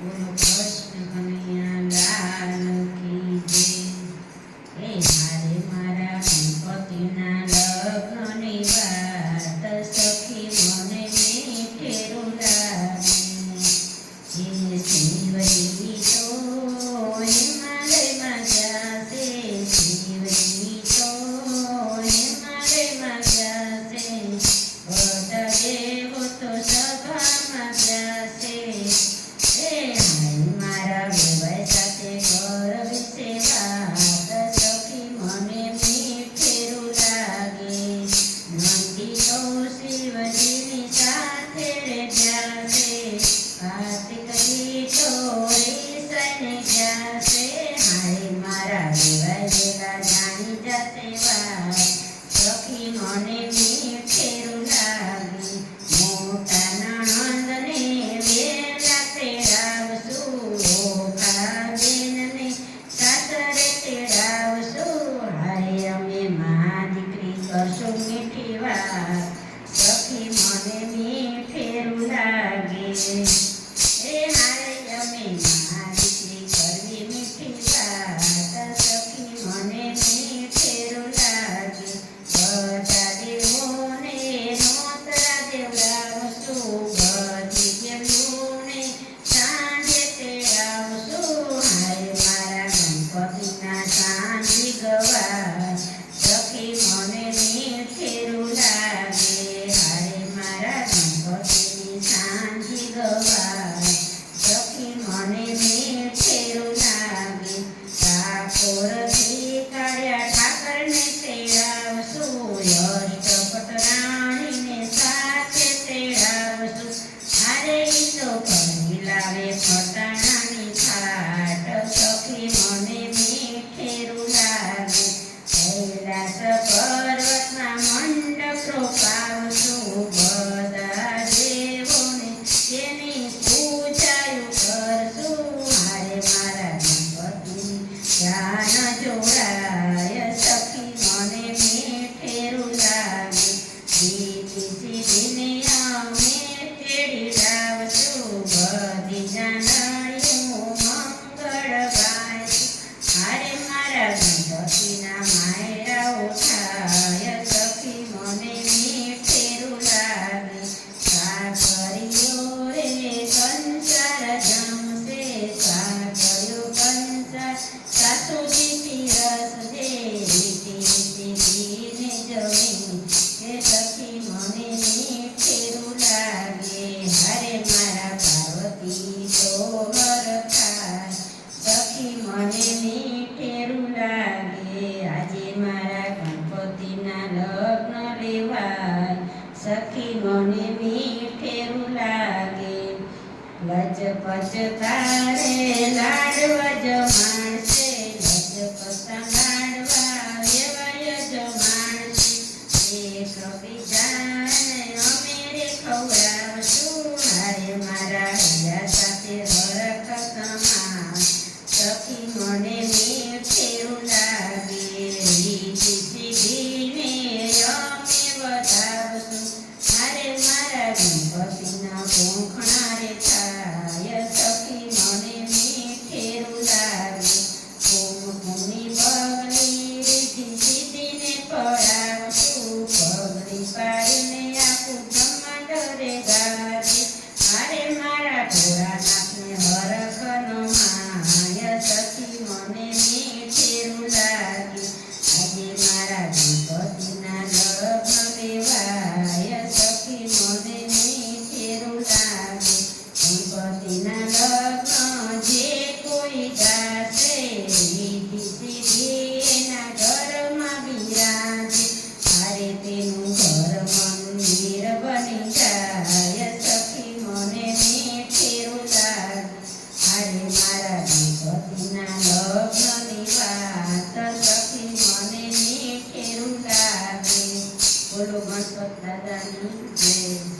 બોલો કૃષ્ણ કનૈયા લાલ કી જય. મારે મારા ગણપતિના લગ્નની વાત સખી મને મીઠે રૂલાવે. શિવજી તો હિમાલયમાં જાશે, શિવજી તો હિમાલયમાં જાશે, બધા દેવો તો સભામાં જાશે. મારા વેવાય સાથે ઘર વિશે વાત સખી મને મીઠેરું લાગે. નંદી તો શિવજીની સાથે રે જાશે, કાર્તિક ગીતો રીસાઈને જાશે. મારા વેવાય વેલા જાણી જાશે વાત સખી મને મીઠેરું લાગે. મોટા નણંદને વેલા તેડાવશું, બેનને સાસરે તેડાવશું. અમે મા દીકરી કરશું મીઠી વાત સખી મને મીઠેરું લાગે. અમે મા દીકરી કરવી મીઠી વાત સખી મને મીઠેરું લાગે. બધા દેવોને નોતરા દેવડાવશું, બધી દેવીઓને સાંજે તેડાવશું. મારા ગણપતિના સાંજી ગવા સખી મને મીઠેરું લાગે. મારા ગણપતિની સાંજી ગવા સખી મને મીઠેરું લાગે. ઠાકોરથી કાળિયા ઠાકરને તેડાવશું, અષ્ટપટ રાણીને સાથે તેડાવશું. ઈ તો કરી લાવે ફટાણાની ફાટ સખી મને મીઠેરું લાગે. કૈલાસ પર્વતના મંડપ રોપાવશું, બધા દેવોને તેની પૂજાયું કરશું. મારા ગણપતિની ધ્યાન જોડાય સખી મને મીઠેરું લાગે. દીદી સીધીને અમે તેડી લાવશું, બધી જાનડીઓ મંગળ ગાયશું. મારા ગણપતિના માયરાઓ થાય સખી મને મીઠેરું લાગે. સાકરીઓ રે કંસાર જમશે, સાકરીઓ કંસાર સાસુજી પીરસજે. રીતિ રીતિને જમી કે સખી મને મીઠેરું લાગે. મારા પાર્વતી તો ઘર થાય સખી મને મીઠેરું લાગે. આજે મારા ગણપતિના લગ્ન લેવાય સખી મને મીઠેરું લાગે. લજપચ તારે લાડવા